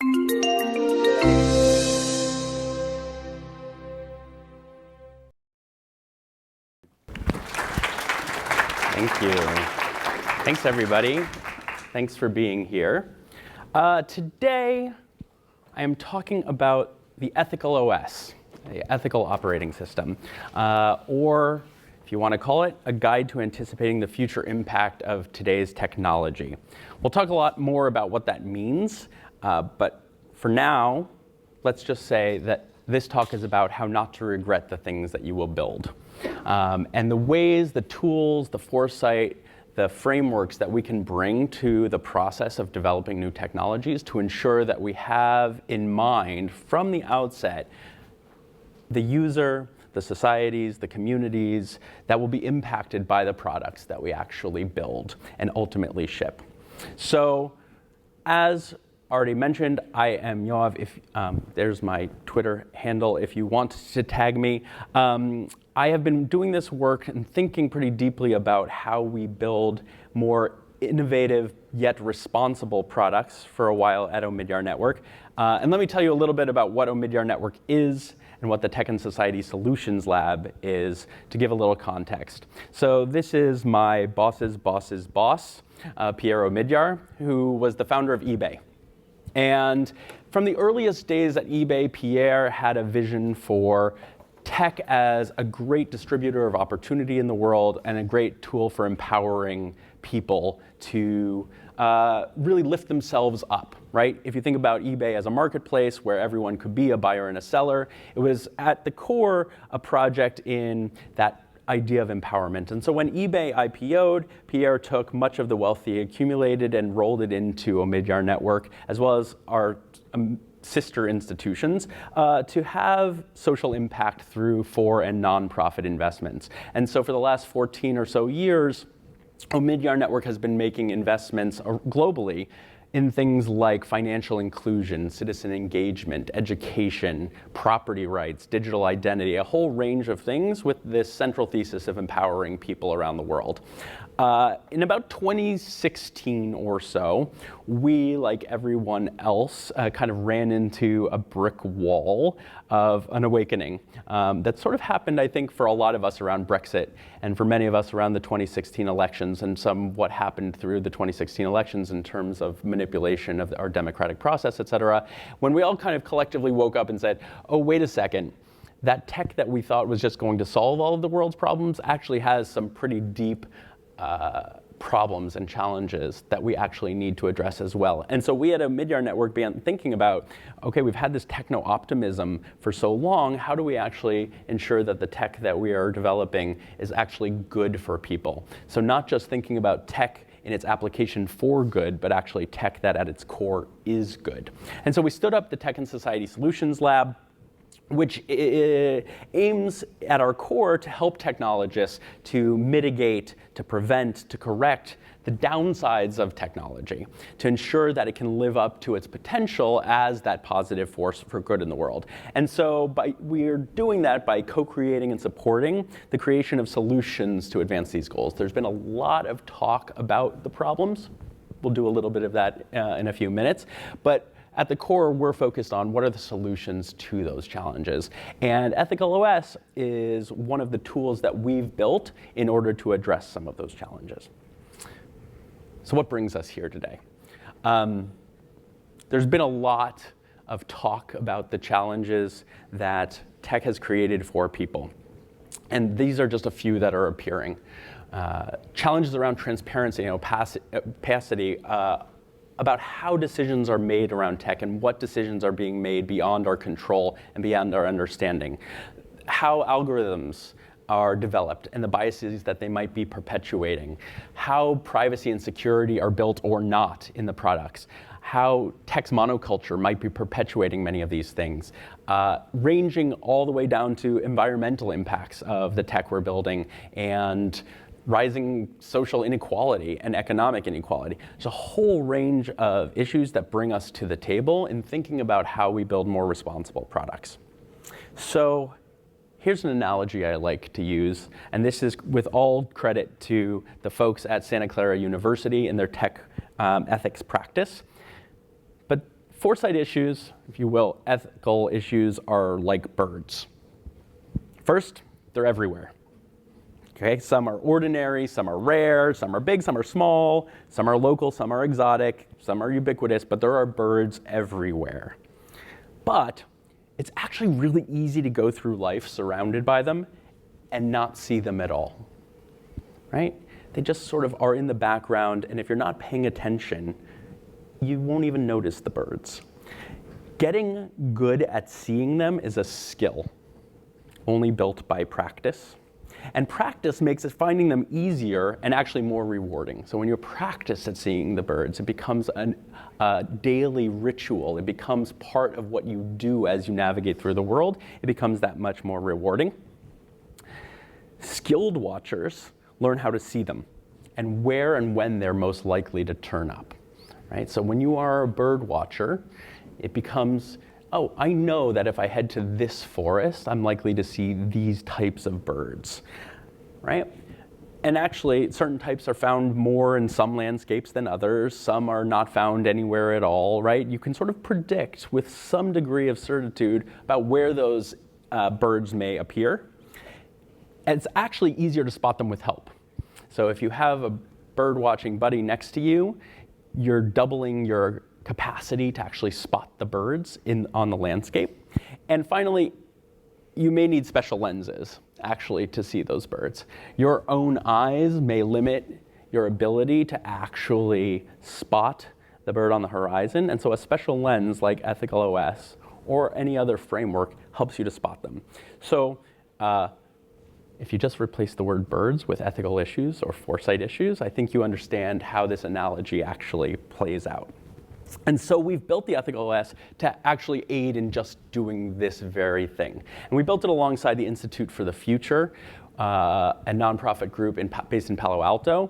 Thank you. Thanks, everybody. Thanks for being here. Today, I am talking about the EthicalOS, the ethical operating system, or if you want to call it, a guide to anticipating the future impact of today's technology. We'll talk a lot more about what that means, but for now, let's just say that this talk is about how not to regret the things that you will build. And the ways, the tools, the foresight, the frameworks that we can bring to the process of developing new technologies to ensure that we have in mind from the outset the user, the societies, the communities that will be impacted by the products that we actually build and ultimately ship. So, as already mentioned, I am Yoav. If there's my Twitter handle if you want to tag me. I have been doing this work and thinking pretty deeply about how we build more innovative yet responsible products for a while at Omidyar Network. And let me tell you a little bit about what Omidyar Network is and what the Tech and Society Solutions Lab is to give a little context. So this is my boss's boss's boss, Pierre Omidyar, who was the founder of eBay. And from the earliest days at eBay, Pierre had a vision for tech as a great distributor of opportunity in the world and a great tool for empowering people to really lift themselves up, right? If you think about eBay as a marketplace where everyone could be a buyer and a seller, it was at the core a project in that idea of empowerment. And so when eBay IPO'd, Pierre took much of the wealth he accumulated and rolled it into Omidyar Network, as well as our sister institutions, to have social impact through for and nonprofit investments. And so for the last 14 or so years, Omidyar Network has been making investments globally in things like financial inclusion, citizen engagement, education, property rights, digital identity, a whole range of things with this central thesis of empowering people around the world. In about 2016 or so, we, like everyone else, kind of ran into a brick wall of an awakening that sort of happened, I think, for a lot of us around Brexit and for many of us around the 2016 elections and some what happened through the 2016 elections in terms of manipulation of our democratic process, et cetera, when we all kind of collectively woke up and said, oh, wait a second, that tech that we thought was just going to solve all of the world's problems actually has some pretty deep problems and challenges that we actually need to address as well. And so we at Omidyar Network began thinking about, okay, we've had this techno-optimism for so long, how do we actually ensure that the tech that we are developing is actually good for people? So not just thinking about tech in its application for good, but actually tech that at its core is good. And so we stood up the Tech and Society Solutions Lab, which aims at our core to help technologists to mitigate, to prevent, to correct the downsides of technology, to ensure that it can live up to its potential as that positive force for good in the world. And so we're doing that by co-creating and supporting the creation of solutions to advance these goals. There's been a lot of talk about the problems. We'll do a little bit of that in a few minutes. But at the core, we're focused on what are the solutions to those challenges. And EthicalOS is one of the tools that we've built in order to address some of those challenges. So what brings us here today? There's been a lot of talk about the challenges that tech has created for people. And these are just a few that are appearing. Challenges around transparency and opacity, about how decisions are made around tech and what decisions are being made beyond our control and beyond our understanding. How algorithms are developed and the biases that they might be perpetuating. How privacy and security are built or not in the products. How tech's monoculture might be perpetuating many of these things. Ranging all the way down to environmental impacts of the tech we're building and rising social inequality and economic inequality. There's a whole range of issues that bring us to the table in thinking about how we build more responsible products. So here's an analogy I like to use, and this is with all credit to the folks at Santa Clara University and their tech ethics practice. But Foresight issues, if you will, ethical issues are like birds. First, they're everywhere. Okay, some are ordinary, some are rare, some are big, some are small, some are local, some are exotic, some are ubiquitous, but there are birds everywhere. But it's actually really easy to go through life surrounded by them and not see them at all, right? They just sort of are in the background, and if you're not paying attention, you won't even notice the birds. Getting good at seeing them is a skill, only built by practice. And practice makes it finding them easier and actually more rewarding. So when you practice at seeing the birds, it becomes a daily ritual. It becomes part of what you do as you navigate through the world. It becomes that much more rewarding. Skilled watchers learn how to see them and where and when they're most likely to turn up, right? So when you are a bird watcher, it becomes, oh, I know that if I head to this forest, I'm likely to see these types of birds, right? And actually, certain types are found more in some landscapes than others. Some are not found anywhere at all, right? You can sort of predict with some degree of certitude about where those birds may appear. And it's actually easier to spot them with help. So if you have a bird watching buddy next to you, you're doubling your capacity to actually spot the birds on the landscape. And finally, you may need special lenses actually to see those birds. Your own eyes may limit your ability to actually spot the bird on the horizon, and so a special lens like EthicalOS or any other framework helps you to spot them. So if you just replace the word birds with ethical issues or foresight issues, I think you understand how this analogy actually plays out. And so we've built the EthicalOS to actually aid in just doing this very thing. And we built it alongside the Institute for the Future, a nonprofit group based in Palo Alto,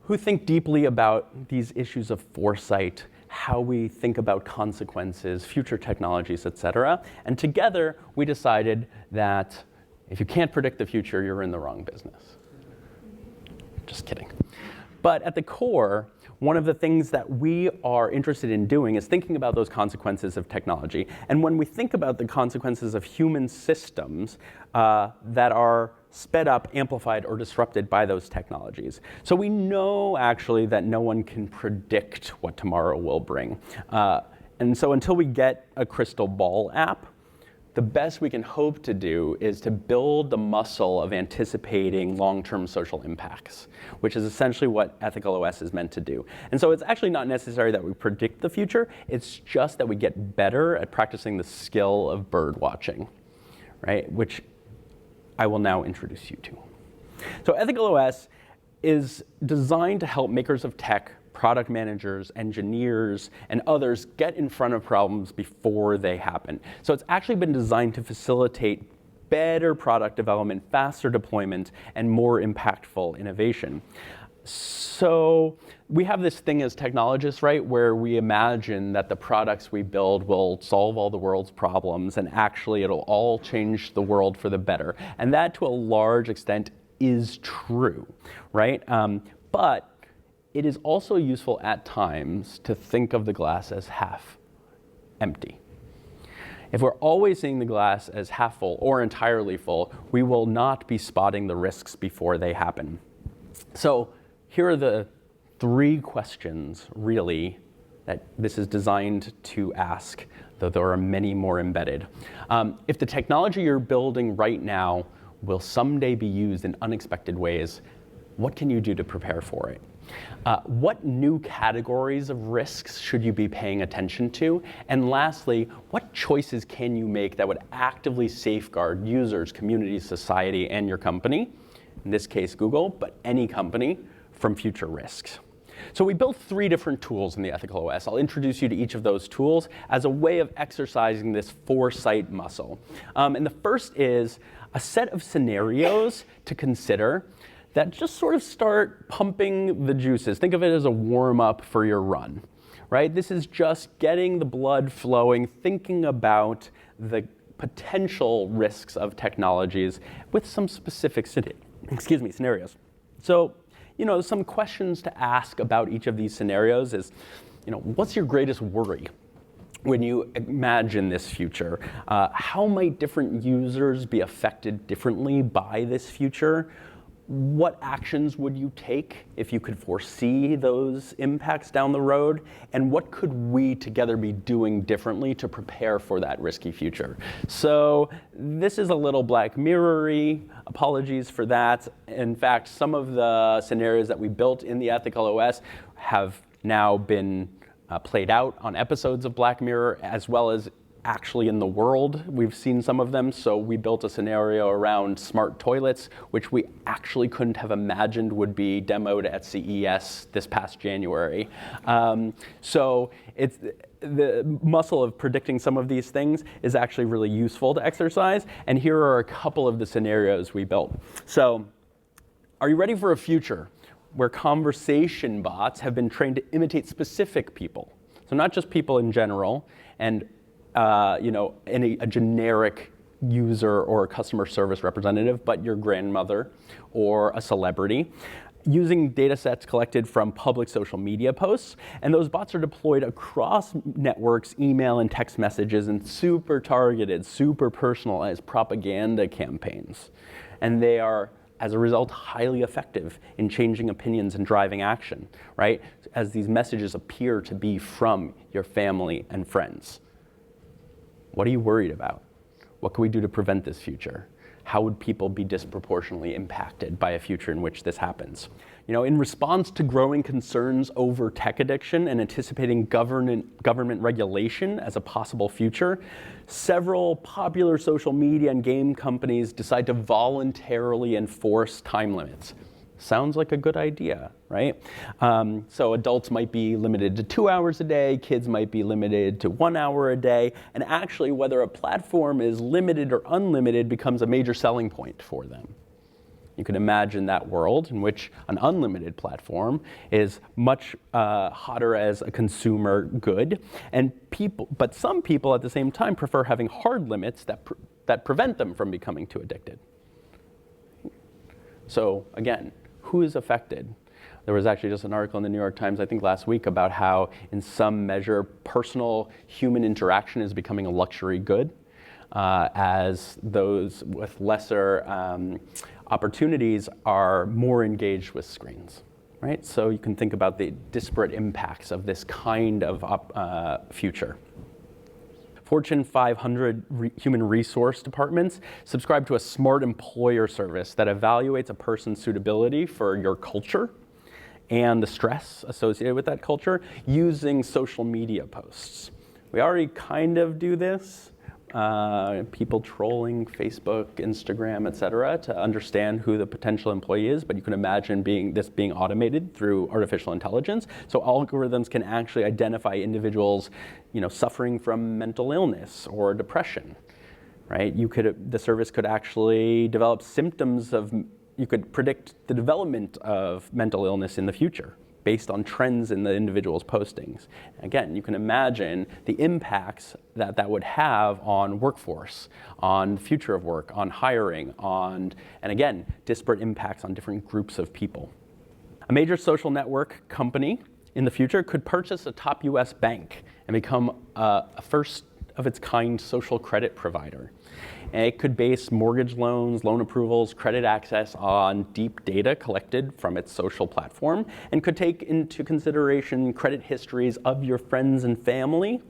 who think deeply about these issues of foresight, how we think about consequences, future technologies, et cetera. And together, we decided that if you can't predict the future, you're in the wrong business. Just kidding. But at the core, one of the things that we are interested in doing is thinking about those consequences of technology. And when we think about the consequences of human systems that are sped up, amplified, or disrupted by those technologies. So we know actually that no one can predict what tomorrow will bring. And so until we get a crystal ball app, the best we can hope to do is to build the muscle of anticipating long-term social impacts, which is essentially what EthicalOS is meant to do. And so it's actually not necessary that we predict the future, it's just that we get better at practicing the skill of bird watching, right? Which I will now introduce you to. So EthicalOS is designed to help makers of tech, product managers, engineers, and others get in front of problems before they happen. So it's actually been designed to facilitate better product development, faster deployment, and more impactful innovation. So we have this thing as technologists, right, where we imagine that the products we build will solve all the world's problems, and actually it'll all change the world for the better. And that, to a large extent, is true, right? But it is also useful at times to think of the glass as half empty. If we're always seeing the glass as half full or entirely full, we will not be spotting the risks before they happen. So here are the 3 questions, really, that this is designed to ask, though there are many more embedded. If the technology you're building right now will someday be used in unexpected ways, what can you do to prepare for it? What new categories of risks should you be paying attention to? And lastly, what choices can you make that would actively safeguard users, communities, society, and your company, in this case Google, but any company, from future risks? So we built 3 different tools in the EthicalOS. I'll introduce you to each of those tools as a way of exercising this foresight muscle. And the first is a set of scenarios to consider that just sort of start pumping the juices. Think of it as a warm-up for your run, right? This is just getting the blood flowing, thinking about the potential risks of technologies with some specific scenarios. So, some questions to ask about each of these scenarios is, what's your greatest worry? when you imagine this future, how might different users be affected differently by this future? What actions would you take if you could foresee those impacts down the road? And what could we together be doing differently to prepare for that risky future? So this is a little Black Mirror-y. Apologies for that. In fact, some of the scenarios that we built in the EthicalOS have now been played out on episodes of Black Mirror, as well as actually in the world. We've seen some of them. So we built a scenario around smart toilets, which we actually couldn't have imagined would be demoed at CES this past January. So it's the muscle of predicting some of these things is actually really useful to exercise. And here are a couple of the scenarios we built. So are you ready for a future where conversation bots have been trained to imitate specific people? So not just people in general, and a generic user or customer service representative, but your grandmother or a celebrity, using data sets collected from public social media posts. And those bots are deployed across networks, email and text messages, and super targeted, super personalized propaganda campaigns. And they are, as a result, highly effective in changing opinions and driving action, right? As these messages appear to be from your family and friends. What are you worried about? What can we do to prevent this future? How would people be disproportionately impacted by a future in which this happens? In response to growing concerns over tech addiction and anticipating government regulation as a possible future, several popular social media and game companies decide to voluntarily enforce time limits. Sounds like a good idea, right? So adults might be limited to 2 hours a day, kids might be limited to 1 hour a day, and actually whether a platform is limited or unlimited becomes a major selling point for them. You can imagine that world in which an unlimited platform is much hotter as a consumer good, but some people at the same time prefer having hard limits that prevent them from becoming too addicted. So again, who is affected? There was actually just an article in the New York Times, I think last week, about how in some measure personal human interaction is becoming a luxury good, as those with lesser opportunities are more engaged with screens, right? So you can think about the disparate impacts of this kind of future. Fortune 500 human resource departments subscribe to a smart employer service that evaluates a person's suitability for your culture and the stress associated with that culture using social media posts. We already kind of do this. People trolling Facebook, Instagram, et cetera, to understand who the potential employee is, but you can imagine this being automated through artificial intelligence. So algorithms can actually identify individuals, suffering from mental illness or depression, right? The service could actually develop symptoms you could predict the development of mental illness in the future based on trends in the individual's postings. Again, you can imagine the impacts that would have on workforce, on the future of work, on hiring, and again, disparate impacts on different groups of people. A major social network company in the future could purchase a top US bank and become a first of its kind social credit provider. And it could base mortgage loans, loan approvals, credit access on deep data collected from its social platform, and could take into consideration credit histories of your friends and family,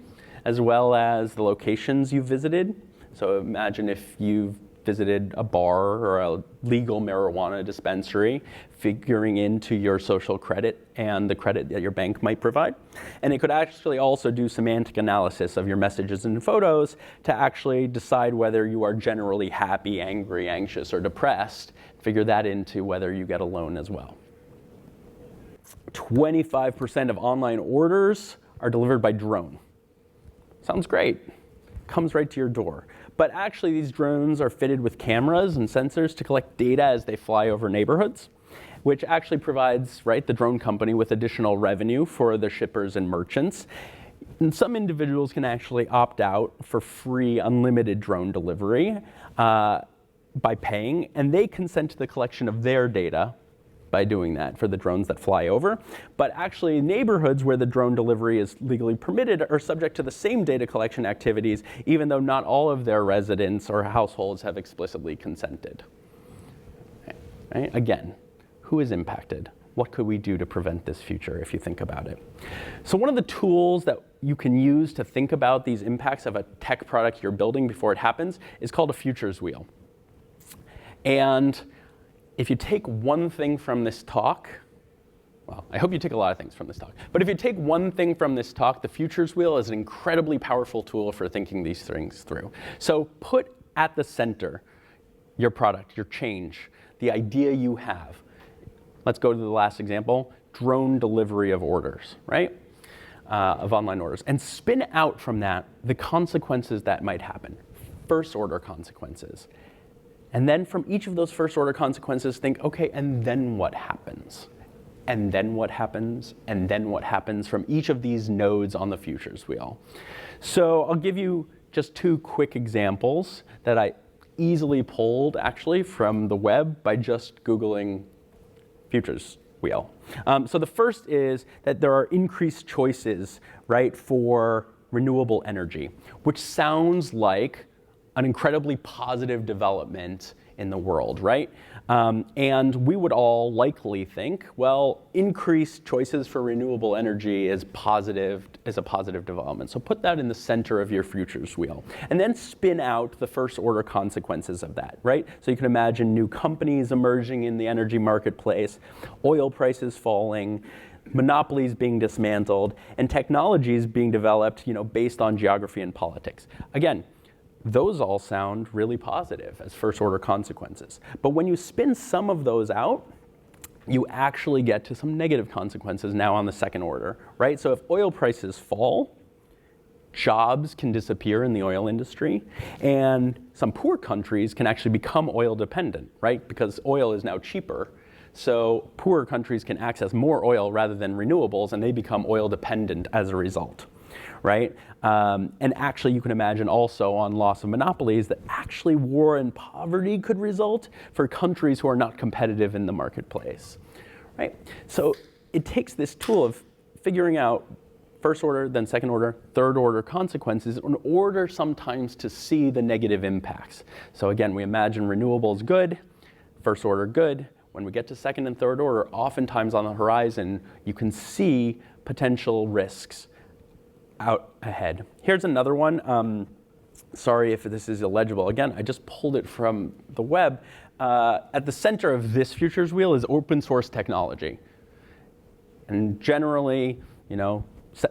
as well as the locations you visited. So imagine if you've visited a bar or a legal marijuana dispensary, figuring into your social credit and the credit that your bank might provide. And it could actually also do semantic analysis of your messages and photos to actually decide whether you are generally happy, angry, anxious, or depressed, figure that into whether you get a loan as well. 25% of online orders are delivered by drone. Sounds great. Comes right to your door. But actually, these drones are fitted with cameras and sensors to collect data as they fly over neighborhoods, which actually provides, the drone company with additional revenue for the shippers and merchants. And some individuals can actually opt out for free, unlimited drone delivery by paying, and they consent to the collection of their data by doing that for the drones that fly over. But actually, neighborhoods where the drone delivery is legally permitted are subject to the same data collection activities, even though not all of their residents or households have explicitly consented. Right? Again, who is impacted? What could we do to prevent this future if you think about it? So one of the tools that you can use to think about these impacts of a tech product you're building before it happens is called a futures wheel. And if you take one thing from this talk, well, I hope you take a lot of things from this talk, but if you take one thing from this talk, the futures wheel is an incredibly powerful tool for thinking these things through. So put at the center your product, your change, the idea you have. Let's go to the last example, drone delivery of orders, right? Of online orders. And spin out from that the consequences that might happen, first order consequences. And then from each of those first order consequences, think, okay, and then what happens? And then what happens? And then what happens from each of these nodes on the futures wheel? So I'll give you just two quick examples that I easily pulled actually from the web by just Googling futures wheel. So the first is that there are increased choices, right, for renewable energy, which sounds like an incredibly positive development in the world, right? And we would all likely think, well, increased choices for renewable energy is a positive development. So put that in the center of your futures wheel. And then spin out the first order consequences of that, right? So you can imagine new companies emerging in the energy marketplace, oil prices falling, monopolies being dismantled, and technologies being developed, based on geography and politics. Again, those all sound really positive as first order consequences. But when you spin some of those out, you actually get to some negative consequences now on the second order, right? So if oil prices fall, jobs can disappear in the oil industry, and some poor countries can actually become oil dependent, right? Because oil is now cheaper. So poorer countries can access more oil rather than renewables, and they become oil dependent as a result. Right? And actually, you can imagine also on loss of monopolies that actually war and poverty could result for countries who are not competitive in the marketplace. Right? So it takes this tool of figuring out first order, then second order, third order consequences in order sometimes to see the negative impacts. So again, we imagine renewables good, first order good. When we get to second and third order, oftentimes on the horizon, you can see potential risks out ahead. Here's another one. Sorry if this is illegible. Again, I just pulled it from the web. At the center of this futures wheel is open source technology. And generally,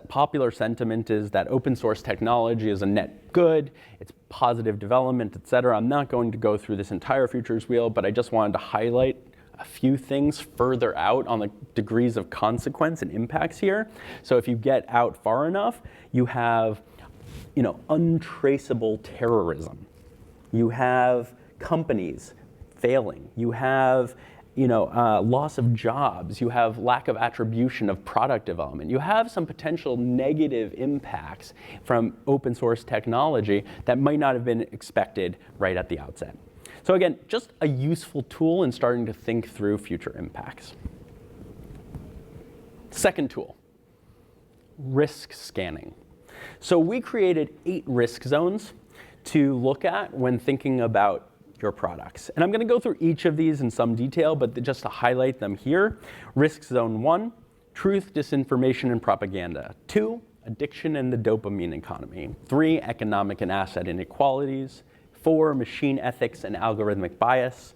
popular sentiment is that open source technology is a net good, it's positive development, et cetera. I'm not going to go through this entire futures wheel, but I just wanted to highlight a few things further out on the degrees of consequence and impacts here. So if you get out far enough, you have, untraceable terrorism. You have companies failing. You have, loss of jobs. You have lack of attribution of product development. You have some potential negative impacts from open source technology that might not have been expected right at the outset. So again, just a useful tool in starting to think through future impacts. Second tool, risk scanning. So we created 8 risk zones to look at when thinking about your products. And I'm going to go through each of these in some detail, but just to highlight them here. Risk zone 1, truth, disinformation, and propaganda. 2, addiction and the dopamine economy. 3, economic and asset inequalities. 4, machine ethics and algorithmic bias.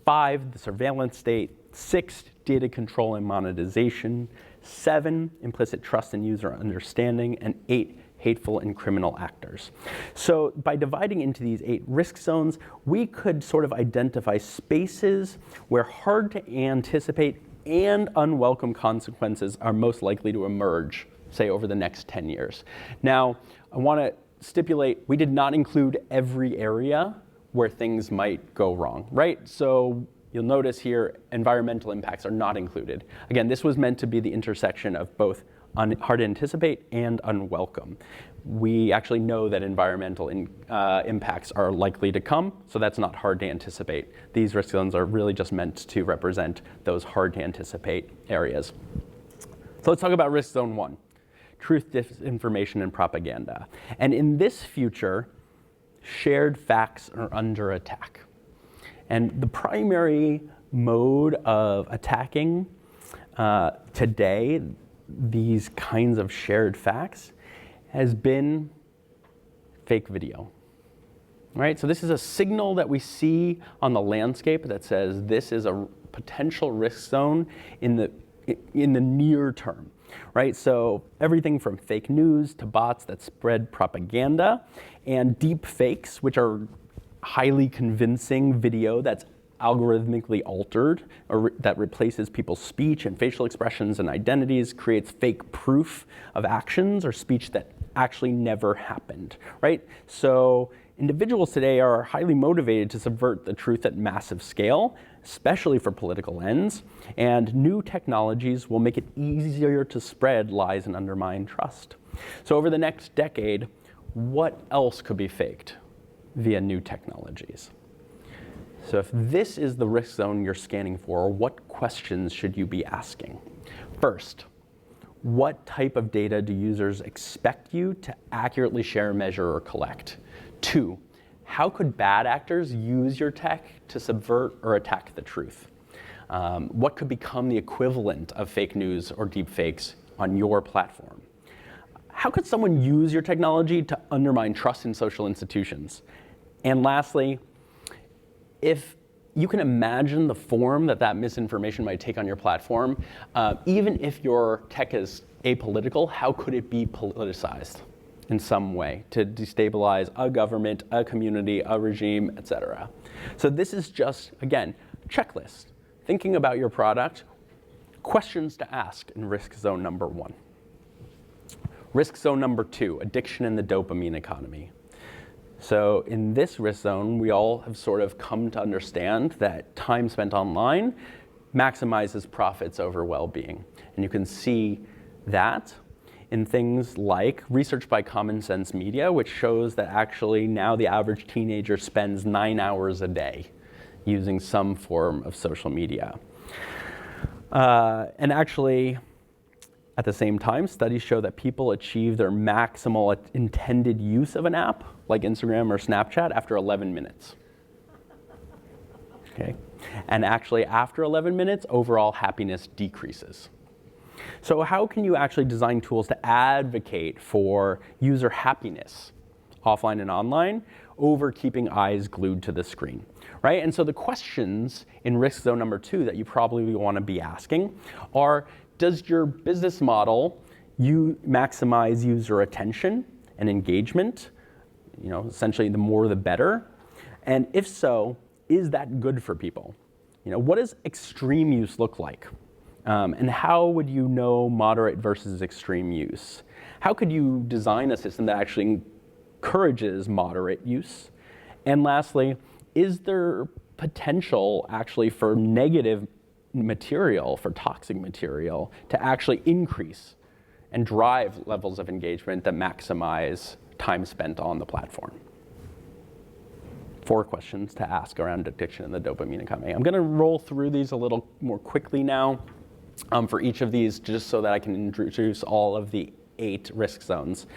5, the surveillance state. 6, data control and monetization. 7, implicit trust and user understanding. And 8, hateful and criminal actors. So by dividing into these 8 risk zones, we could sort of identify spaces where hard to anticipate and unwelcome consequences are most likely to emerge, say, over the next 10 years. Now, I want to stipulate, we did not include every area where things might go wrong, right? So you'll notice here, environmental impacts are not included. Again, this was meant to be the intersection of both hard to anticipate and unwelcome. we actually know that environmental impacts are likely to come, so that's not hard to anticipate. These risk zones are really just meant to represent those hard to anticipate areas. So let's talk about risk zone 1, truth, disinformation, and propaganda. And in this future, shared facts are under attack. And the primary mode of attacking today these kinds of shared facts has been fake video. Right? So this is a signal that we see on the landscape that says this is a potential risk zone in the near term. Right? So everything from fake news to bots that spread propaganda and deep fakes, which are highly convincing video that's algorithmically altered, or that replaces people's speech and facial expressions and identities, creates fake proof of actions or speech that actually never happened, right? So individuals today are highly motivated to subvert the truth at massive scale, especially for political ends, and new technologies will make it easier to spread lies and undermine trust. So over the next decade, what else could be faked via new technologies? So if this is the risk zone you're scanning for, what questions should you be asking? First, what type of data do users expect you to accurately share, measure, or collect? 2, how could bad actors use your tech to subvert or attack the truth? What could become the equivalent of fake news or deep fakes on your platform? How could someone use your technology to undermine trust in social institutions? And lastly, if you can imagine the form that misinformation might take on your platform, even if your tech is apolitical, how could it be politicized in some way to destabilize a government, a community, a regime, etc.? So this is just, again, checklist. Thinking about your product, questions to ask in risk zone number 1. Risk zone number 2, addiction in the dopamine economy. So in this risk zone, we all have sort of come to understand that time spent online maximizes profits over well-being. And you can see that in things like research by Common Sense Media, which shows that actually now the average teenager spends 9 hours a day using some form of social media. And actually, at the same time, studies show that people achieve their maximal intended use of an app, like Instagram or Snapchat, after 11 minutes. Okay? And actually, after 11 minutes, overall happiness decreases. So how can you actually design tools to advocate for user happiness, offline and online, over keeping eyes glued to the screen? Right? And so the questions in risk zone number 2 that you probably want to be asking are, does your business model maximize user attention and engagement? You know, essentially the more the better. And if so, is that good for people? You know, what does extreme use look like? And how would you know moderate versus extreme use? How could you design a system that actually encourages moderate use? And lastly, is there potential actually for negative material, for toxic material, to actually increase and drive levels of engagement that maximize time spent on the platform? 4 questions to ask around addiction in the dopamine economy. I'm going to roll through these a little more quickly now for each of these, just so that I can introduce all of the 8 risk zones.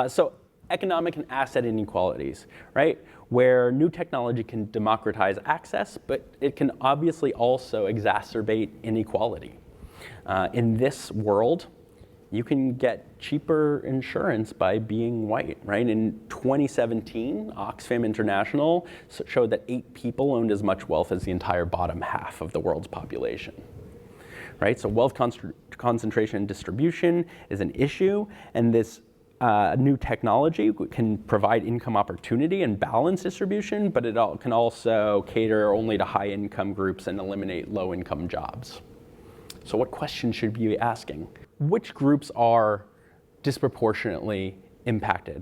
So economic and asset inequalities, right? Where new technology can democratize access, but it can obviously also exacerbate inequality. In this world, you can get cheaper insurance by being white, right? In 2017, Oxfam International showed that 8 people owned as much wealth as the entire bottom half of the world's population. Right? So wealth concentration and distribution is an issue, and this new technology can provide income opportunity and balance distribution, but it can also cater only to high-income groups and eliminate low-income jobs. So what questions should you be asking? Which groups are disproportionately impacted?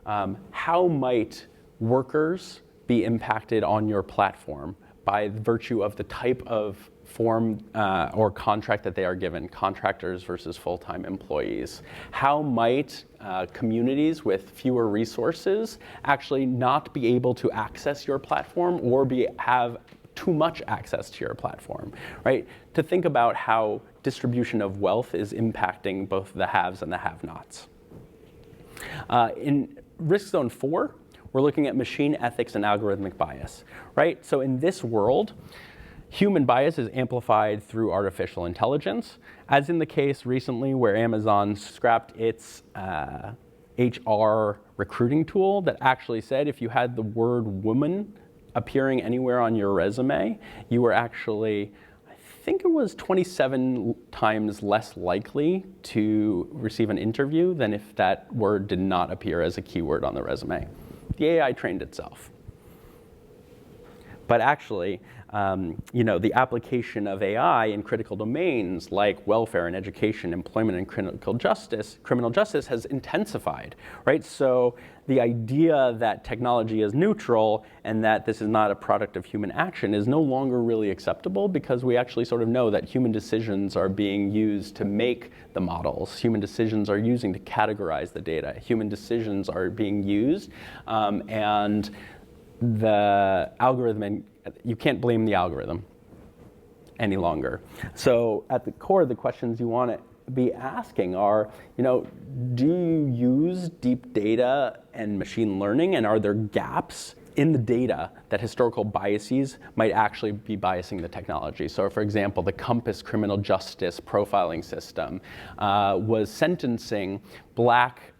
How might workers be impacted on your platform by virtue of the type of form or contract that they are given, contractors versus full-time employees. How might communities with fewer resources actually not be able to access your platform or have too much access to your platform, right? To think about how distribution of wealth is impacting both the haves and the have-nots. In risk zone 4, we're looking at machine ethics and algorithmic bias, right? So in this world, human bias is amplified through artificial intelligence, as in the case recently where Amazon scrapped its HR recruiting tool that actually said if you had the word woman appearing anywhere on your resume, you were actually, I think it was 27 times less likely to receive an interview than if that word did not appear as a keyword on the resume. The AI trained itself. But actually, the application of AI in critical domains like welfare and education, employment and criminal justice has intensified, right? So the idea that technology is neutral and that this is not a product of human action is no longer really acceptable because we actually sort of know that human decisions are being used to make the models. Human decisions are using to categorize the data. Human decisions are being used, and the algorithm, you can't blame the algorithm any longer. So at the core, the questions you want to be asking are, do you use deep data and machine learning, and are there gaps in the data that historical biases might actually be biasing the technology? So for example, the Compass criminal justice profiling system was sentencing black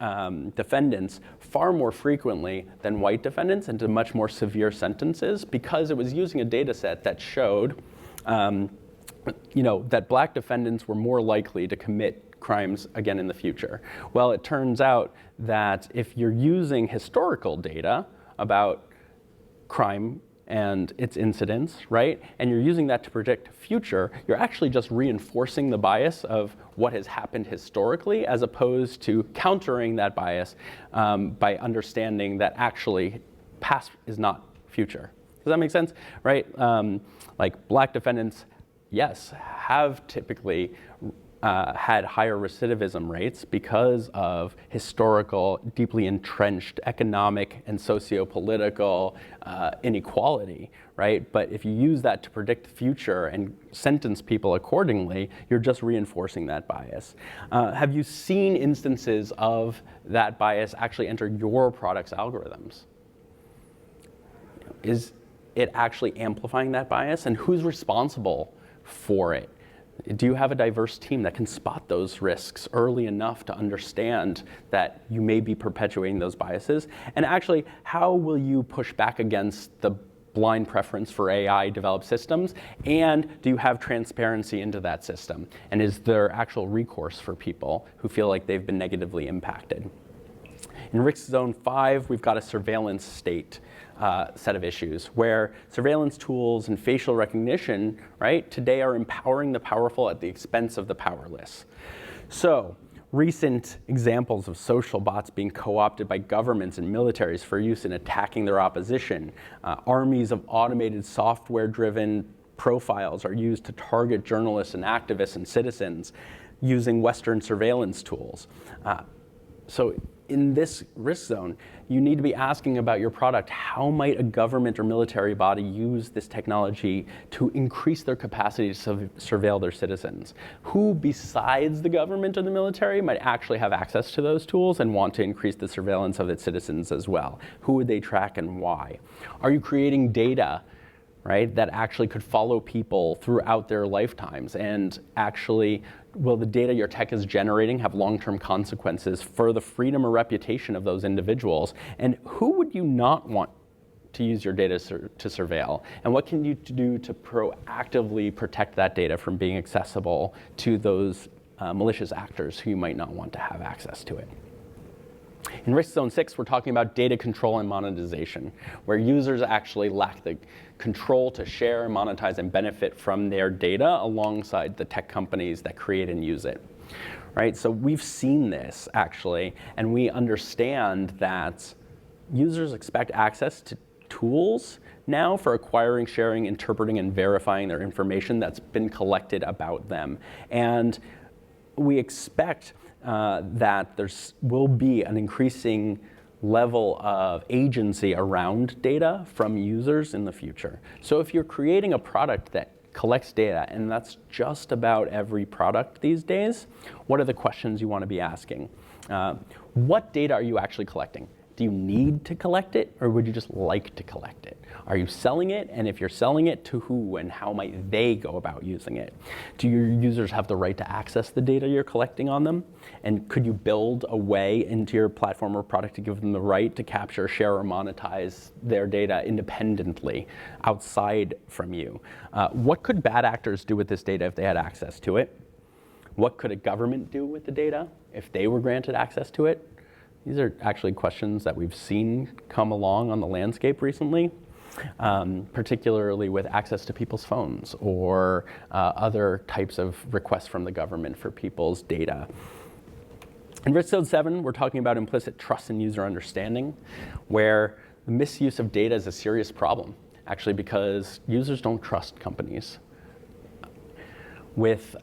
defendants far more frequently than white defendants into much more severe sentences because it was using a data set that showed that black defendants were more likely to commit crimes again in the future. Well, it turns out that if you're using historical data about crime and its incidence, right, and you're using that to predict future, you're actually just reinforcing the bias of what has happened historically as opposed to countering that bias by understanding that actually past is not future. Does that make sense, right? Like black defendants, yes, have typically had higher recidivism rates because of historical, deeply entrenched economic and socio-political inequality, right? But if you use that to predict the future and sentence people accordingly, you're just reinforcing that bias. Have you seen instances of that bias actually enter your product's algorithms? Is it actually amplifying that bias? And who's responsible for it? Do you have a diverse team that can spot those risks early enough to understand that you may be perpetuating those biases? And actually, how will you push back against the blind preference for AI-developed systems? And do you have transparency into that system? And is there actual recourse for people who feel like they've been negatively impacted? In risk zone 5, we've got a surveillance state set of issues where surveillance tools and facial recognition, right, today are empowering the powerful at the expense of the powerless. So recent examples of social bots being co-opted by governments and militaries for use in attacking their opposition. Armies of automated software-driven profiles are used to target journalists and activists and citizens using Western surveillance tools. So in this risk zone, you need to be asking about your product, how might a government or military body use this technology to increase their capacity to surveil their citizens? Who besides the government or the military might actually have access to those tools and want to increase the surveillance of its citizens as well? Who would they track and why? Are you creating data, right, that actually could follow people throughout their lifetimes? And actually, will the data your tech is generating have long-term consequences for the freedom or reputation of those individuals? And who would you not want to use your data to surveil? And what can you do to proactively protect that data from being accessible to those malicious actors who you might not want to have access to it? In risk zone 6, we're talking about data control and monetization, where users actually lack the control to share, monetize, and benefit from their data alongside the tech companies that create and use it. Right? So we've seen this, actually, and we understand that users expect access to tools now for acquiring, sharing, interpreting, and verifying their information that's been collected about them. And we expect that there will be an increasing level of agency around data from users in the future. So if you're creating a product that collects data, and that's just about every product these days, what are the questions you want to be asking? What data are you actually collecting? Do you need to collect it, or would you just like to collect it? Are you selling it? And if you're selling it, to who and how might they go about using it? Do your users have the right to access the data you're collecting on them? And could you build a way into your platform or product to give them the right to capture, share, or monetize their data independently outside from you? What could bad actors do with this data if they had access to it? What could a government do with the data if they were granted access to it? These are actually questions that we've seen come along on the landscape recently, particularly with access to people's phones or other types of requests from the government for people's data. In Episode 7, we're talking about implicit trust and user understanding, where the misuse of data is a serious problem, actually, because users don't trust companies. With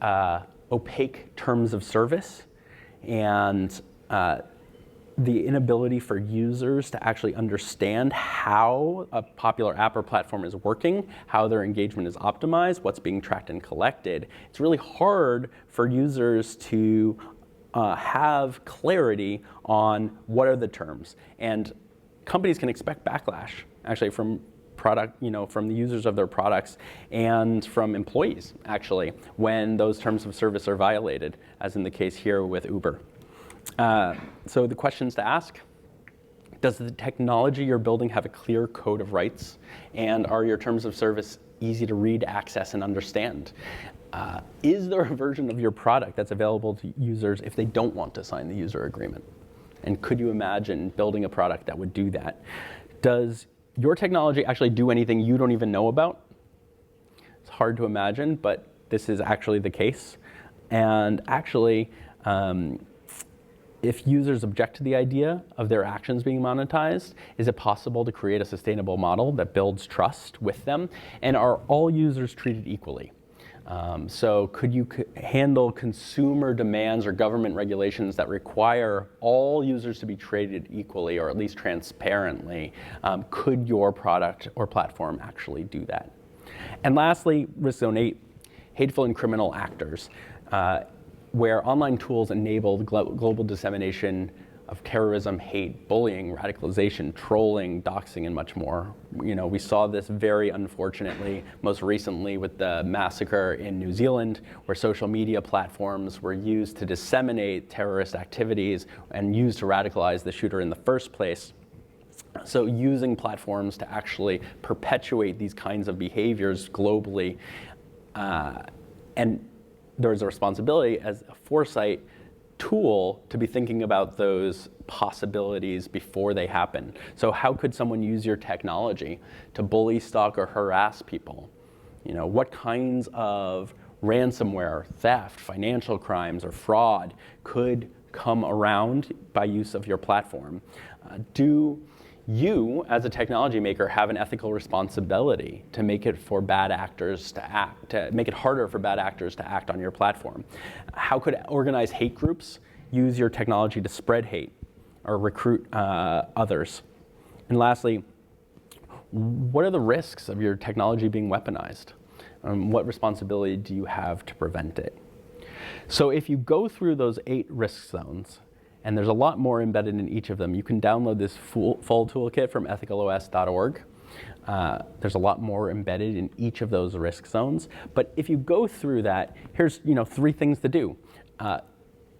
opaque terms of service and the inability for users to actually understand how a popular app or platform is working, how their engagement is optimized, what's being tracked and collected, it's really hard for users to have clarity on what are the terms. And companies can expect backlash, actually, from from the users of their products and from employees, actually, when those terms of service are violated, as in the case here with Uber. So the questions to ask: does the technology you're building have a clear code of rights? And are your terms of service easy to read, access, and understand? Is there a version of your product that's available to users if they don't want to sign the user agreement? And could you imagine building a product that would do that? Does your technology actually do anything you don't even know about? It's hard to imagine, but this is actually the case. And actually, if users object to the idea of their actions being monetized, is it possible to create a sustainable model that builds trust with them? And are all users treated equally? So could you handle consumer demands or government regulations that require all users to be treated equally, or at least transparently? Could your product or platform actually do that? And lastly, Risk Zone 8, hateful and criminal actors, where online tools enable the global dissemination of terrorism, hate, bullying, radicalization, trolling, doxing, and much more. We saw this very unfortunately most recently with the massacre in New Zealand, where social media platforms were used to disseminate terrorist activities and used to radicalize the shooter in the first place. So using platforms to actually perpetuate these kinds of behaviors globally, and there's a responsibility as a Foresight tool to be thinking about those possibilities before they happen. So how could someone use your technology to bully, stalk, or harass people? What kinds of ransomware, theft, financial crimes, or fraud could come around by use of your platform? Do you, as a technology maker, have an ethical responsibility to make it for bad actors to act, to make it harder for bad actors to act on your platform? How could organized hate groups use your technology to spread hate or recruit others? And lastly, what are the risks of your technology being weaponized? What responsibility do you have to prevent it? So if you go through those 8 risk zones, and there's a lot more embedded in each of them. You can download this full toolkit from EthicalOS.org. There's a lot more embedded in each of those risk zones. But if you go through that, here's 3 things to do.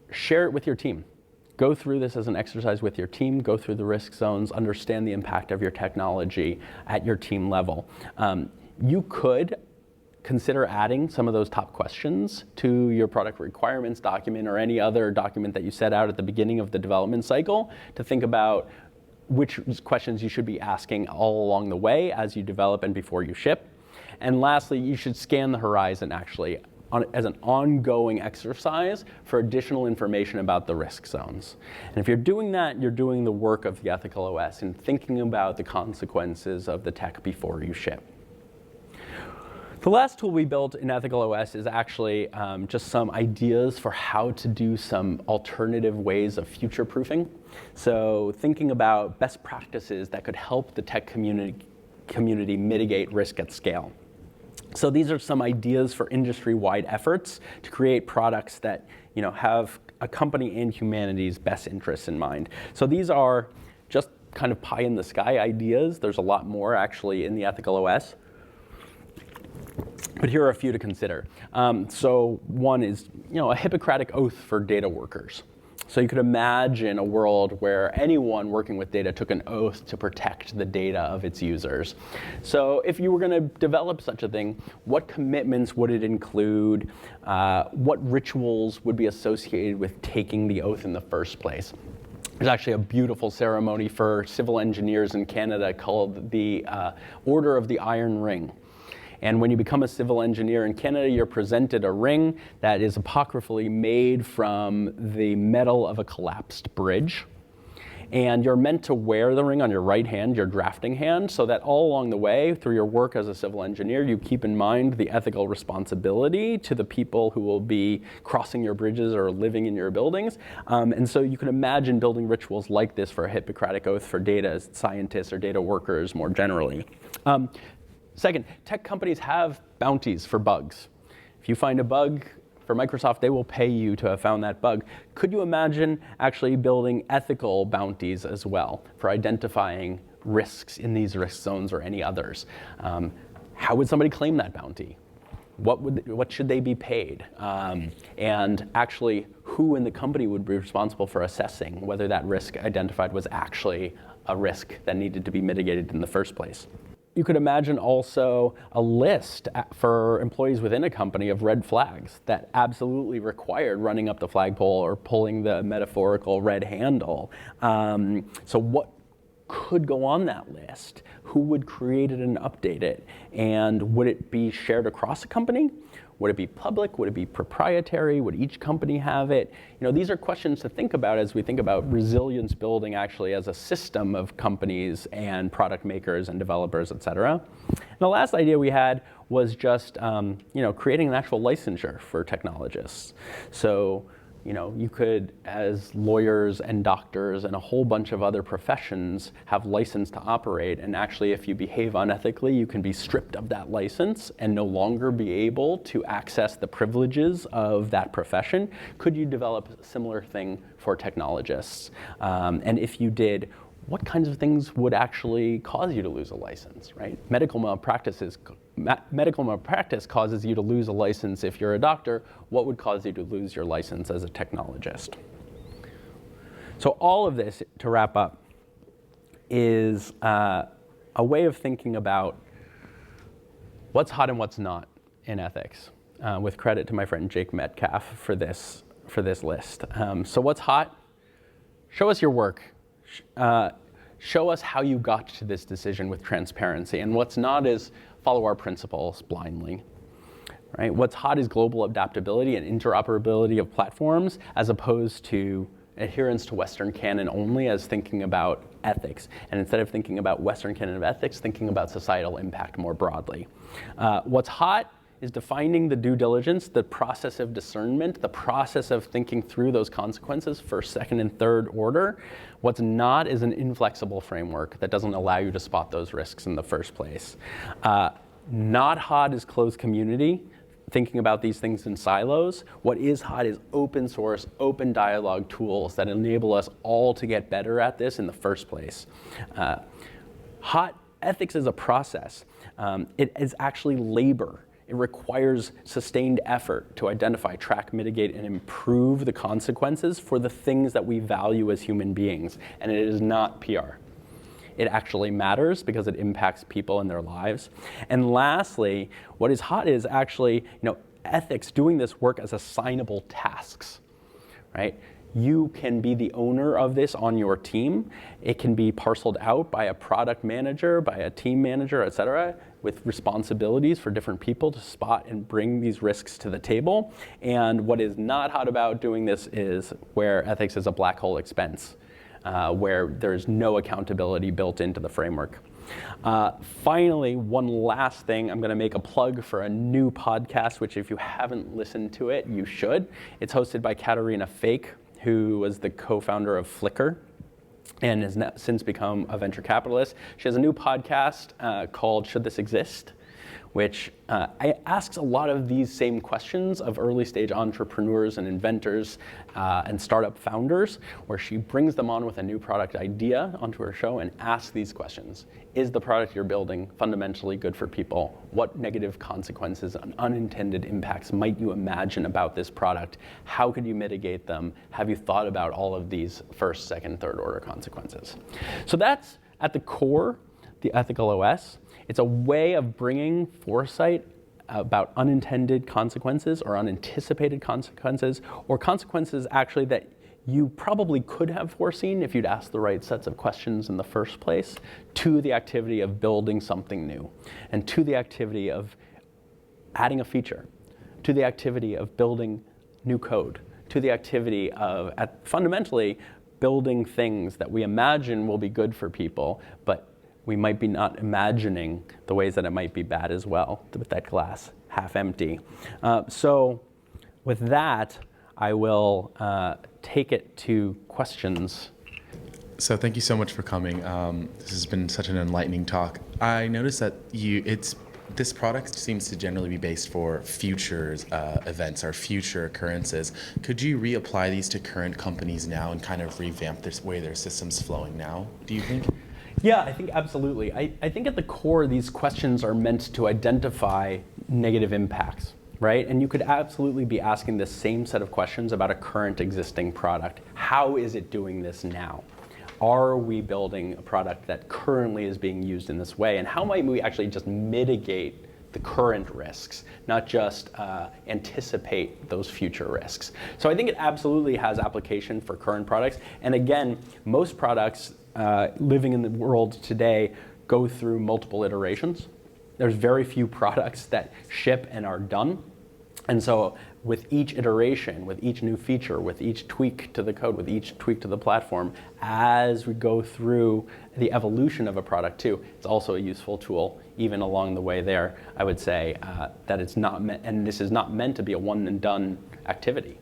Share it with your team. Go through this as an exercise with your team. Go through the risk zones. Understand the impact of your technology at your team level. You could consider adding some of those top questions to your product requirements document or any other document that you set out at the beginning of the development cycle to think about which questions you should be asking all along the way as you develop and before you ship. And lastly, you should scan the horizon, actually. as an ongoing exercise for additional information about the risk zones. And if you're doing that, you're doing the work of the EthicalOS and thinking about the consequences of the tech before you ship. The last tool we built in EthicalOS is actually just some ideas for how to do some alternative ways of future-proofing. So thinking about best practices that could help the tech community mitigate risk at scale. So these are some ideas for industry-wide efforts to create products that have a company and humanity's best interests in mind. So these are just kind of pie-in-the-sky ideas. There's a lot more actually in the EthicalOS. But here are a few to consider. So one is a Hippocratic oath for data workers. So you could imagine a world where anyone working with data took an oath to protect the data of its users. So if you were going to develop such a thing, what commitments would it include? What rituals would be associated with taking the oath in the first place? There's actually a beautiful ceremony for civil engineers in Canada called the Order of the Iron Ring. And when you become a civil engineer in Canada, you're presented a ring that is apocryphally made from the metal of a collapsed bridge. And you're meant to wear the ring on your right hand, your drafting hand, so that all along the way, through your work as a civil engineer, you keep in mind the ethical responsibility to the people who will be crossing your bridges or living in your buildings. And so you can imagine building rituals like this for a Hippocratic oath for data scientists or data workers more generally. Second, tech companies have bounties for bugs. If you find a bug for Microsoft, they will pay you to have found that bug. Could you imagine actually building ethical bounties as well for identifying risks in these risk zones or any others? How would somebody claim that bounty? What should they be paid? And actually, who in the company would be responsible for assessing whether that risk identified was actually a risk that needed to be mitigated in the first place? You could imagine also a list for employees within a company of red flags that absolutely required running up the flagpole or pulling the metaphorical red handle. So what could go on that list? Who would create it and update it? And would it be shared across a company? Would it be public? Would it be proprietary? Would each company have it? These are questions to think about as we think about resilience building actually as a system of companies and product makers and developers, et cetera. And the last idea we had was just creating an actual licensure for technologists. So you could, as lawyers and doctors and a whole bunch of other professions, have license to operate. And actually, if you behave unethically, you can be stripped of that license and no longer be able to access the privileges of that profession. Could you develop a similar thing for technologists? And if you did, what kinds of things would actually cause you to lose a license, right? Medical malpractice causes you to lose a license if you're a doctor. What would cause you to lose your license as a technologist? So all of this, to wrap up, is a way of thinking about what's hot and what's not in ethics, with credit to my friend Jake Metcalf for this list. So what's hot? Show us your work. Show us how you got to this decision with transparency. And what's not is follow our principles blindly. Right? What's hot is global adaptability and interoperability of platforms as opposed to adherence to Western canon only as thinking about ethics. And instead of thinking about Western canon of ethics, thinking about societal impact more broadly. What's hot is defining the due diligence, the process of discernment, the process of thinking through those consequences for second and third order. What's not is an inflexible framework that doesn't allow you to spot those risks in the first place. Not hot is closed community, thinking about these things in silos. What is hot is open source, open dialogue tools that enable us all to get better at this in the first place. Hot ethics is a process. It is actually labor. It requires sustained effort to identify, track, mitigate, and improve the consequences for the things that we value as human beings. And it is not PR. It actually matters because it impacts people in their lives. And lastly, what is hot is actually, ethics, doing this work as assignable tasks, right? you can be the owner of this on your team. It can be parceled out by a product manager, by a team manager, et cetera, with responsibilities for different people to spot and bring these risks to the table. And what is not hot about doing this is where ethics is a black hole expense, where there's no accountability built into the framework. Finally, one last thing, I'm going to make a plug for a new podcast, which if you haven't listened to it, you should. It's hosted by Katerina Fake, who was the co-founder of Flickr and has since become a venture capitalist. She has a new podcast called Should This Exist?, which asks a lot of these same questions of early stage entrepreneurs and inventors and startup founders, where she brings them on with a new product idea onto her show and asks these questions. Is the product you're building fundamentally good for people? What negative consequences and unintended impacts might you imagine about this product? How could you mitigate them? Have you thought about all of these first, second, third order consequences? So that's at the core, the EthicalOS. It's a way of bringing foresight about unintended consequences or unanticipated consequences, or consequences actually that you probably could have foreseen if you'd asked the right sets of questions in the first place, to the activity of building something new, and to the activity of adding a feature, to the activity of building new code, to the activity of fundamentally building things that we imagine will be good for people, but we might be not imagining the ways that it might be bad as well, with that glass half empty. So with that, I will take it to questions. So thank you so much for coming. This has been such an enlightening talk. I noticed that this product seems to generally be based for future events or future occurrences. Could you reapply these to current companies now and kind of revamp this way their system's flowing now, do you think? Yeah, I think absolutely. I think at the core, these questions are meant to identify negative impacts, right? And you could absolutely be asking the same set of questions about a current existing product. How is it doing this now? Are we building a product that currently is being used in this way? And how might we actually just mitigate the current risks, not just anticipate those future risks? So I think it absolutely has application for current products. And again, most products living in the world today go through multiple iterations. There's very few products that ship and are done. And so with each iteration, with each new feature, with each tweak to the code, with each tweak to the platform, as we go through the evolution of a product too, it's also a useful tool even along the way there. I would say that it's not meant, and this is not meant to be a one and done activity.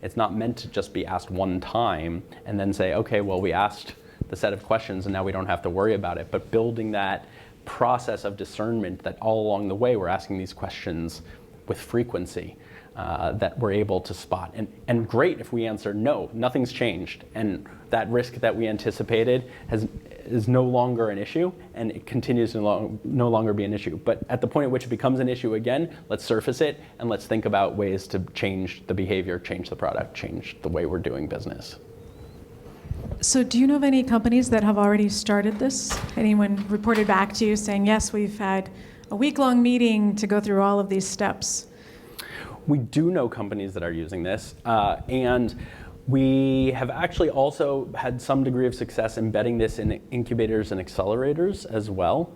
It's not meant to just be asked one time and then say, okay, well, we asked the set of questions and now we don't have to worry about it, but building that process of discernment that all along the way we're asking these questions with frequency that we're able to spot. And great if we answer no, nothing's changed, and that risk that we anticipated is no longer an issue, and it continues to no longer be an issue. But at the point at which it becomes an issue again, let's surface it and let's think about ways to change the behavior, change the product, change the way we're doing business. So do you know of any companies that have already started this? Anyone reported back to you saying, yes, we've had a week-long meeting to go through all of these steps? We do know companies that are using this, and we have actually also had some degree of success embedding this in incubators and accelerators as well.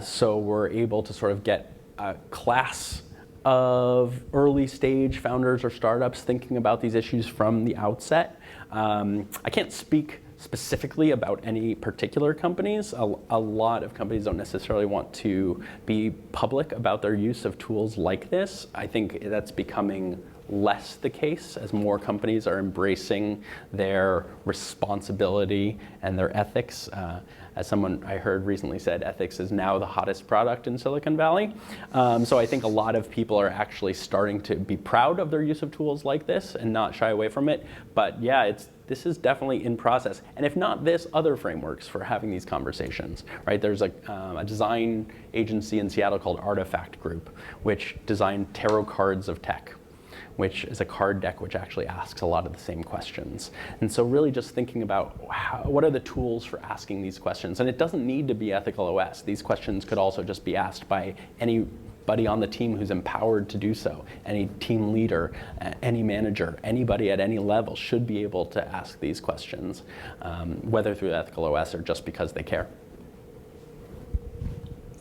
So we're able to sort of get a class of early stage founders or startups thinking about these issues from the outset. I can't speak specifically about any particular companies. A lot of companies don't necessarily want to be public about their use of tools like this. I think that's becoming less the case as more companies are embracing their responsibility and their ethics. As someone I heard recently said, ethics is now the hottest product in Silicon Valley. So I think a lot of people are actually starting to be proud of their use of tools like this and not shy away from it. But yeah, this is definitely in process. And if not this, other frameworks for having these conversations, right? There's a design agency in Seattle called Artifact Group, which designed tarot cards of tech, which is a card deck which actually asks a lot of the same questions. And so really just thinking about what are the tools for asking these questions? And it doesn't need to be EthicalOS. These questions could also just be asked by any anybody on the team who's empowered to do so, any team leader, any manager, anybody at any level should be able to ask these questions, whether through EthicalOS or just because they care.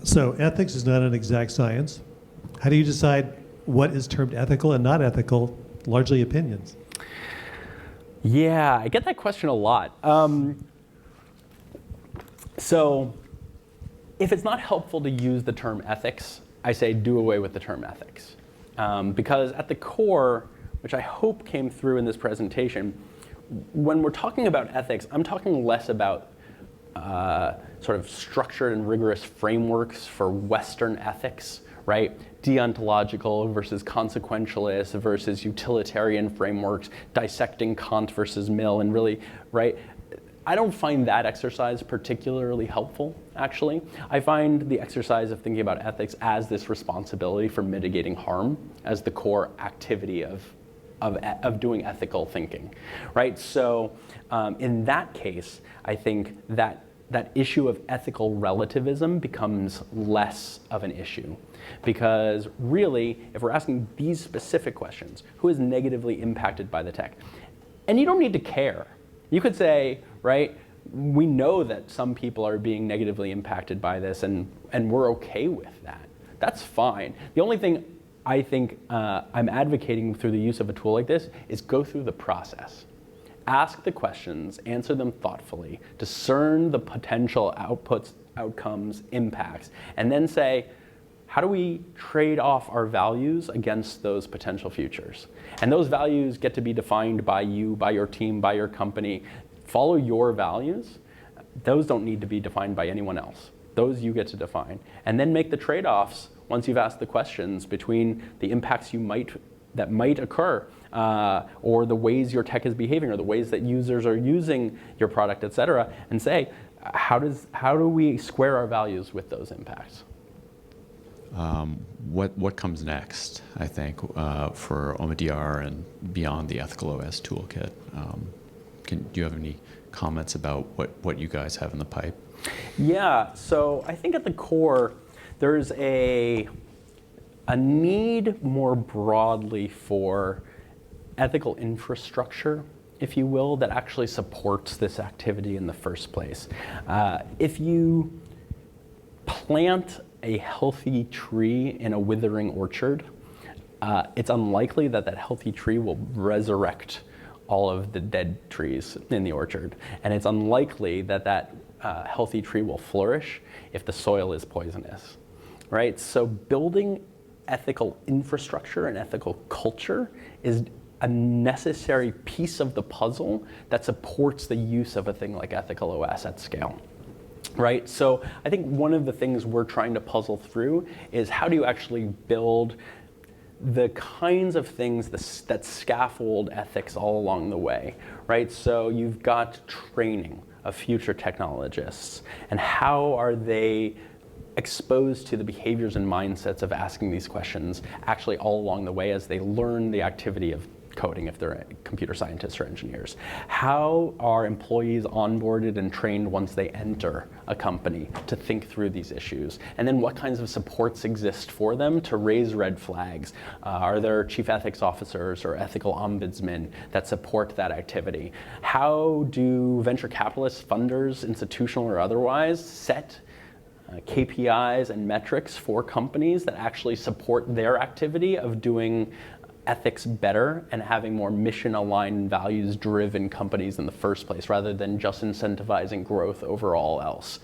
So ethics is not an exact science. How do you decide what is termed ethical and not ethical? Largely opinions. Yeah, I get that question a lot. So if it's not helpful to use the term ethics, I say do away with the term ethics. Because at the core, which I hope came through in this presentation, when we're talking about ethics, I'm talking less about sort of structured and rigorous frameworks for Western ethics, right? Deontological versus consequentialist versus utilitarian frameworks, dissecting Kant versus Mill, and really, right? I don't find that exercise particularly helpful, actually. I find the exercise of thinking about ethics as this responsibility for mitigating harm as the core activity of doing ethical thinking, right? So in that case, I think that issue of ethical relativism becomes less of an issue. Because really, if we're asking these specific questions, who is negatively impacted by the tech? And you don't need to care. You could say, right, we know that some people are being negatively impacted by this, and we're okay with that. That's fine. The only thing I think I'm advocating through the use of a tool like this is go through the process. Ask the questions, answer them thoughtfully, discern the potential outputs, outcomes, impacts, and then say, how do we trade off our values against those potential futures? And those values get to be defined by you, by your team, by your company. Follow your values. Those don't need to be defined by anyone else. Those you get to define. And then make the trade-offs once you've asked the questions between the impacts that might occur, or the ways your tech is behaving, or the ways that users are using your product, et cetera, and say, how do we square our values with those impacts? What comes next, I think, for Omidyar and beyond the EthicalOS toolkit? Do you have any comments about what you guys have in the pipe? Yeah, so I think at the core, there's a need more broadly for ethical infrastructure, if you will, that actually supports this activity in the first place. If you plant a healthy tree in a withering orchard, it's unlikely that that healthy tree will resurrect all of the dead trees in the orchard. And it's unlikely that that healthy tree will flourish if the soil is poisonous, right? So building ethical infrastructure and ethical culture is a necessary piece of the puzzle that supports the use of a thing like EthicalOS at scale. Right, so I think one of the things we're trying to puzzle through is how do you actually build the kinds of things that scaffold ethics all along the way, right? So you've got training of future technologists, and how are they exposed to the behaviors and mindsets of asking these questions actually all along the way as they learn the activity of coding if they're computer scientists or engineers. How are employees onboarded and trained once they enter a company to think through these issues? And then what kinds of supports exist for them to raise red flags? Are there chief ethics officers or ethical ombudsmen that support that activity? How do venture capitalists, funders, institutional or otherwise, set KPIs and metrics for companies that actually support their activity of doing ethics better and having more mission-aligned, values-driven companies in the first place, rather than just incentivizing growth over all else?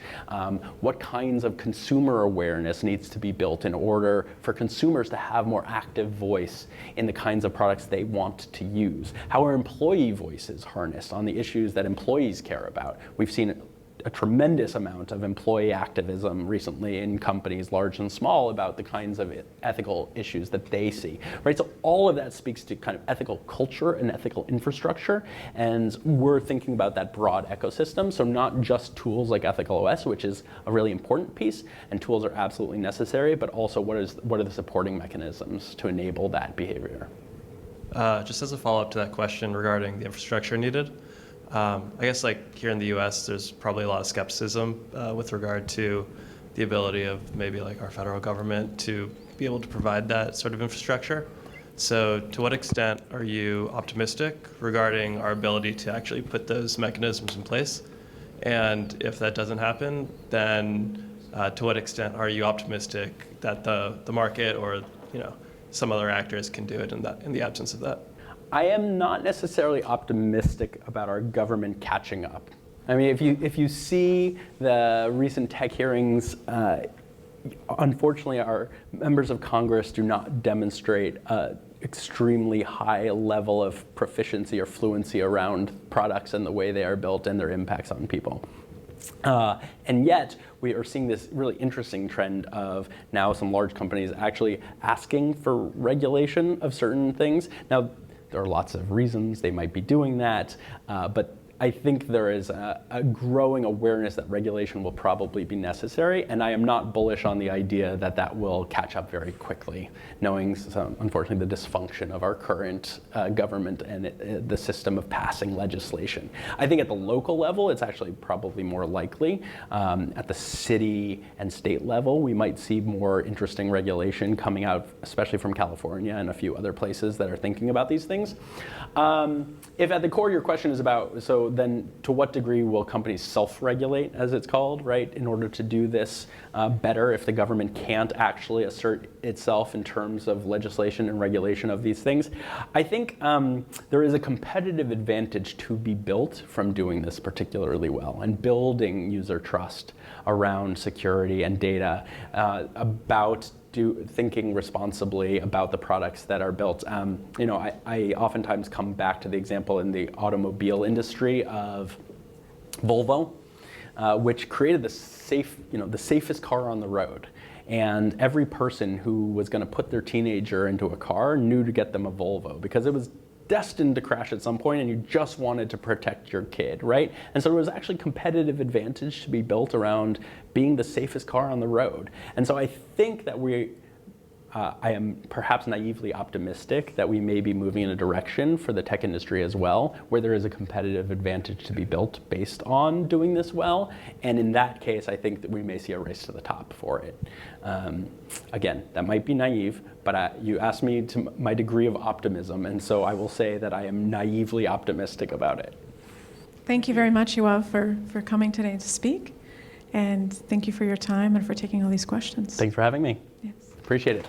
What kinds of consumer awareness needs to be built in order for consumers to have more active voice in the kinds of products they want to use? How are employee voices harnessed on the issues that employees care about? We've seen a tremendous amount of employee activism recently in companies large and small about the kinds of ethical issues that they see, right? So all of that speaks to kind of ethical culture and ethical infrastructure, and we're thinking about that broad ecosystem. So not just tools like EthicalOS, which is a really important piece, and tools are absolutely necessary, but also what are the supporting mechanisms to enable that behavior? Just as a follow-up to that question regarding the infrastructure needed, I guess like here in the US, there's probably a lot of skepticism with regard to the ability of maybe like our federal government to be able to provide that sort of infrastructure. So to what extent are you optimistic regarding our ability to actually put those mechanisms in place? And if that doesn't happen, then to what extent are you optimistic that the market or some other actors can do it in the absence of that? I am not necessarily optimistic about our government catching up. I mean, if you see the recent tech hearings, unfortunately, our members of Congress do not demonstrate extremely high level of proficiency or fluency around products and the way they are built and their impacts on people. And yet, we are seeing this really interesting trend of now some large companies actually asking for regulation of certain things. Now, there are lots of reasons they might be doing that, but I think there is a growing awareness that regulation will probably be necessary, and I am not bullish on the idea that that will catch up very quickly, knowing, unfortunately, the dysfunction of our current government and the system of passing legislation. I think at the local level, it's actually probably more likely. At the city and state level, we might see more interesting regulation coming out, especially from California and a few other places that are thinking about these things. If at the core your question is about, so then to what degree will companies self-regulate, as it's called, right, in order to do this better if the government can't actually assert itself in terms of legislation and regulation of these things? I think there is a competitive advantage to be built from doing this particularly well and building user trust around security and data about thinking responsibly about the products that are built. I oftentimes come back to the example in the automobile industry of Volvo, which created the safest car on the road. And every person who was going to put their teenager into a car knew to get them a Volvo because it was destined to crash at some point and you just wanted to protect your kid, right? And so there was actually competitive advantage to be built around being the safest car on the road. And so I think that I am perhaps naively optimistic that we may be moving in a direction for the tech industry as well, where there is a competitive advantage to be built based on doing this well. And in that case, I think that we may see a race to the top for it. Again, that might be naive, but you asked me to my degree of optimism, and so I will say that I am naively optimistic about it. Thank you very much, Yoav, for coming today to speak. And thank you for your time and for taking all these questions. Thanks for having me. Yes. Appreciate it.